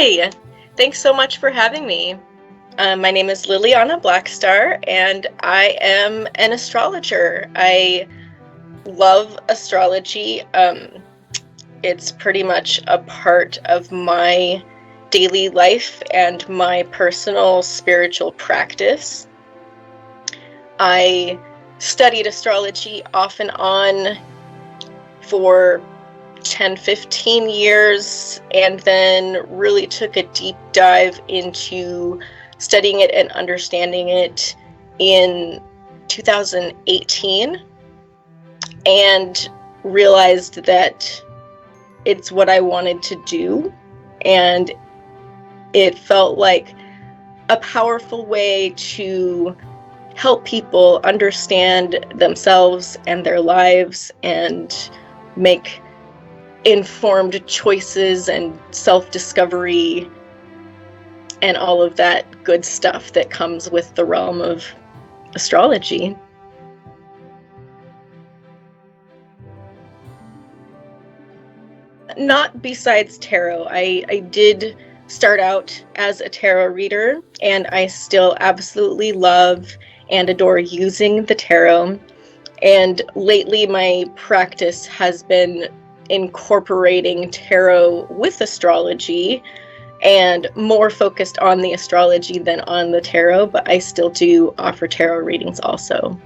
Hi, thanks so much for having me. My name is Lilliana Blackstar, and I am an astrologer. I love astrology. It's pretty much a part of my daily life and my personal spiritual practice. I studied astrology off and on for 10-15 years, and then really took a deep dive into studying it and understanding it in 2018, and realized that it's what I wanted to do, and it felt like a powerful way to help people understand themselves and their lives and make informed choices and self-discovery and all of that good stuff that comes with the realm of astrology. Not besides tarot. I did start out as a tarot reader, and I still absolutely love and adore using the tarot. And lately my practice has been incorporating tarot with astrology, and more focused on the astrology than on the tarot, but I still do offer tarot readings also.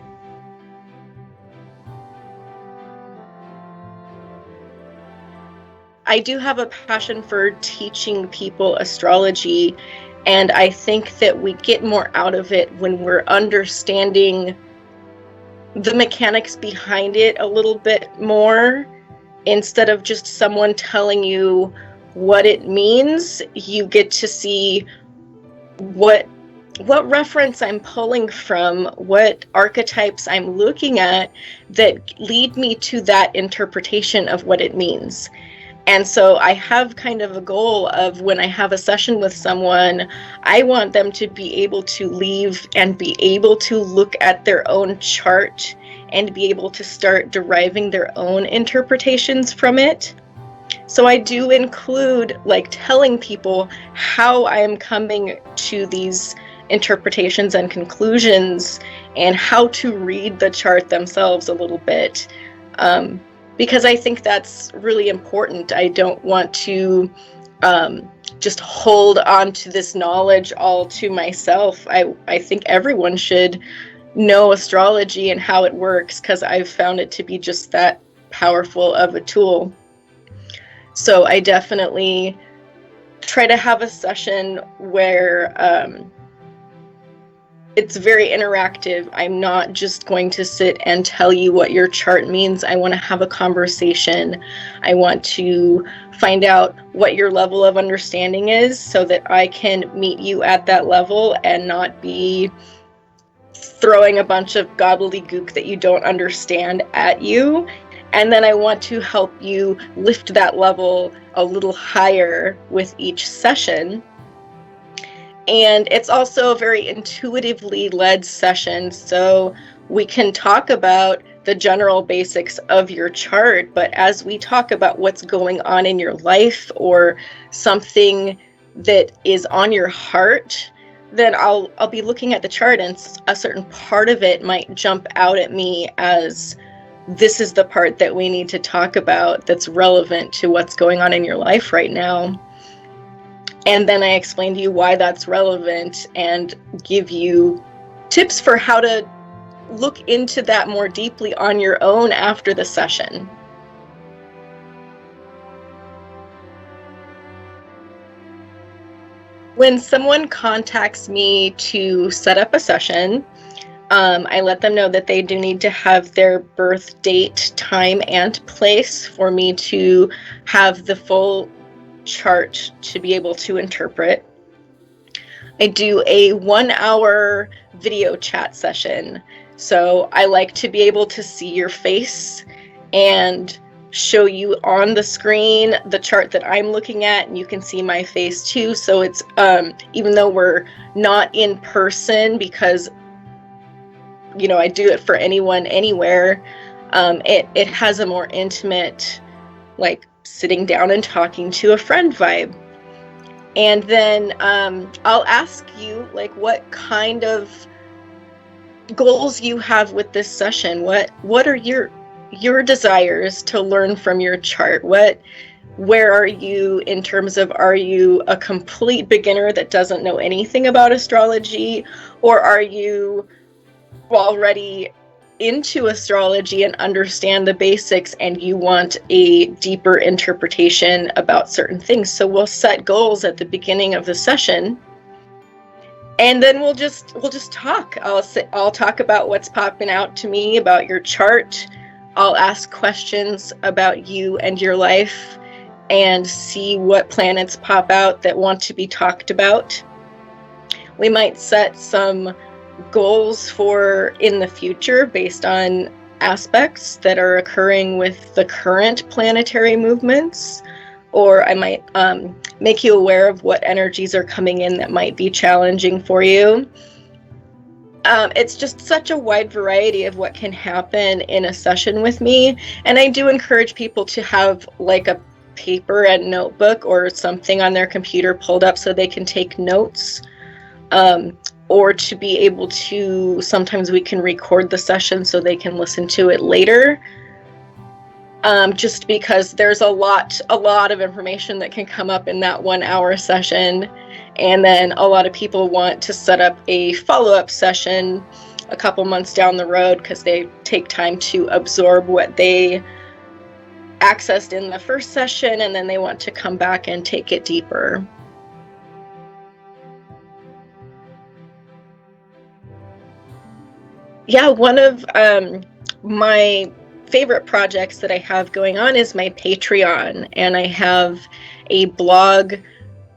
I do have a passion for teaching people astrology, and I think that we get more out of it when we're understanding the mechanics behind it a little bit more. Instead of just someone telling you what it means, you get to see what reference I'm pulling from, what archetypes I'm looking at that lead me to that interpretation of what it means. And so I have kind of a goal of, when I have a session with someone, I want them to be able to leave and be able to look at their own chart and be able to start deriving their own interpretations from it. So I do include telling people how I am coming to these interpretations and conclusions, and how to read the chart themselves a little bit. Because I think that's really important. I don't want to just hold on to this knowledge all to myself. I think everyone should know astrology and how it works, because I've found it to be just that powerful of a tool. So I definitely try to have a session where it's very interactive. I'm not just going to sit and tell you what your chart means. I want to have a conversation. I want to find out what your level of understanding is, so that I can meet you at that level and not be throwing a bunch of gobbledygook that you don't understand at you. And then I want to help you lift that level a little higher with each session. And it's also a very intuitively led session, so we can talk about the general basics of your chart, but as we talk about what's going on in your life or something that is on your heart, then I'll be looking at the chart, and a certain part of it might jump out at me as, this is the part that we need to talk about that's relevant to what's going on in your life right now. And then I explain to you why that's relevant and give you tips for how to look into that more deeply on your own after the session. When someone contacts me to set up a session, I let them know that they do need to have their birth date, time, and place for me to have the full chart to be able to interpret. I do a 1-hour video chat session. So I like to be able to see your face and show you on the screen the chart that I'm looking at, and you can see my face too. So it's even though we're not in person, because I do it for anyone, anywhere, it has a more intimate, like sitting down and talking to a friend vibe. And then I'll ask you, like, what kind of goals you have with this session. What are your desires to learn from your chart? Where are you in terms of, are you a complete beginner that doesn't know anything about astrology, or are you already into astrology and understand the basics and you want a deeper interpretation about certain things? So we'll set goals at the beginning of the session, and then we'll just talk. I'll talk about what's popping out to me about your chart. I'll ask questions about you and your life and see what planets pop out that want to be talked about. We might set some goals for in the future based on aspects that are occurring with the current planetary movements, or I might make you aware of what energies are coming in that might be challenging for you. It's just such a wide variety of what can happen in a session with me, and I do encourage people to have like a paper and notebook or something on their computer pulled up so they can take notes, or to be able to, sometimes we can record the session so they can listen to it later, just because there's a lot of information that can come up in that 1 hour session. And then a lot of people want to set up a follow-up session a couple months down the road because they take time to absorb what they accessed in the first session, and then they want to come back and take it deeper. Yeah, one of my favorite projects that I have going on is my Patreon, and I have a blog,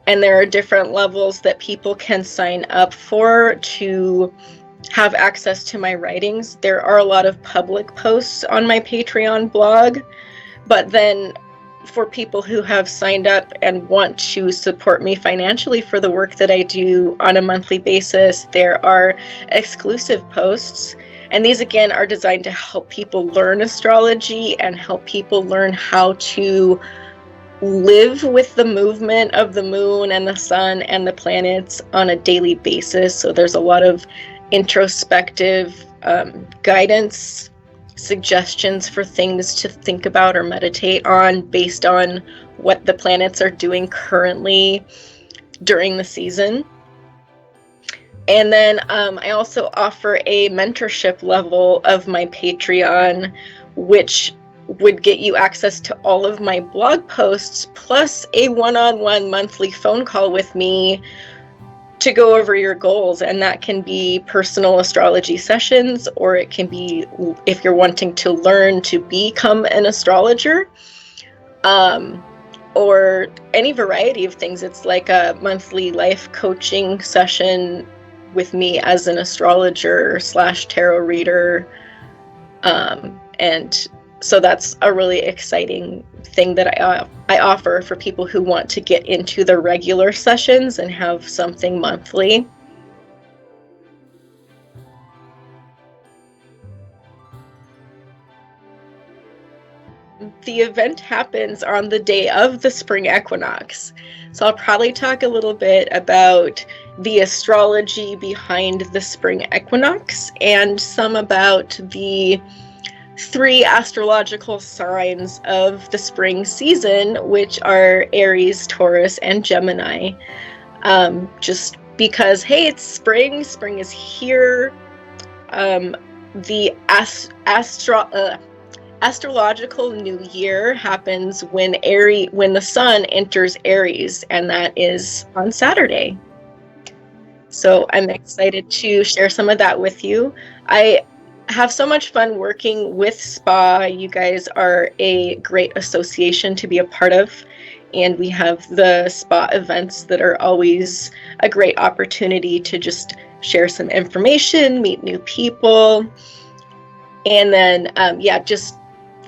and there are different levels that people can sign up for to have access to my writings. There are a lot of public posts on my Patreon blog, but then for people who have signed up and want to support me financially for the work that I do on a monthly basis, there are exclusive posts. And these, again, are designed to help people learn astrology and help people learn how to live with the movement of the moon and the sun and the planets on a daily basis. So there's a lot of introspective guidance, suggestions for things to think about or meditate on based on what the planets are doing currently during the season. And then I also offer a mentorship level of my Patreon, which would get you access to all of my blog posts, plus a one-on-one monthly phone call with me to go over your goals. And that can be personal astrology sessions, or it can be if you're wanting to learn to become an astrologer, or any variety of things. It's like a monthly life coaching session with me as an astrologer / tarot reader. And so that's a really exciting thing that I offer for people who want to get into the regular sessions and have something monthly. The event happens on the day of the spring equinox. So I'll probably talk a little bit about the astrology behind the spring equinox and some about the 3 astrological signs of the spring season, which are Aries, Taurus, and Gemini. Just because, hey, it's spring is here. The astrological new year happens when the sun enters Aries, and that is on Saturday. So I'm excited to share some of that with you. I have so much fun working with SPA. You guys are a great association to be a part of, and we have the SPA events that are always a great opportunity to just share some information, meet new people, and then just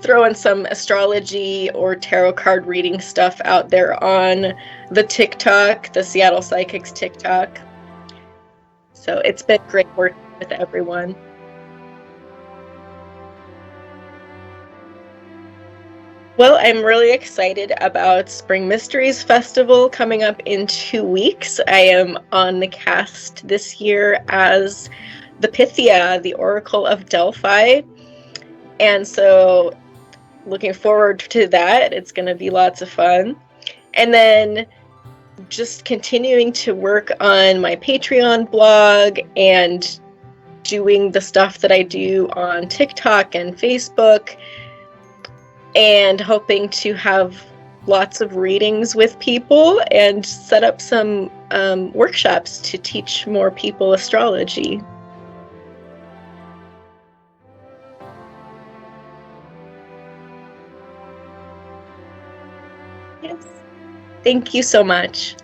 throw in some astrology or tarot card reading stuff out there on the TikTok, the Seattle Psychics TikTok. So it's been great working with everyone. Well, I'm really excited about Spring Mysteries Festival coming up in 2 weeks. I am on the cast this year as the Pythia, the Oracle of Delphi. And so looking forward to that. It's going to be lots of fun. And then just continuing to work on my Patreon blog and doing the stuff that I do on TikTok and Facebook, and hoping to have lots of readings with people and set up some workshops to teach more people astrology. Yes. Thank you so much.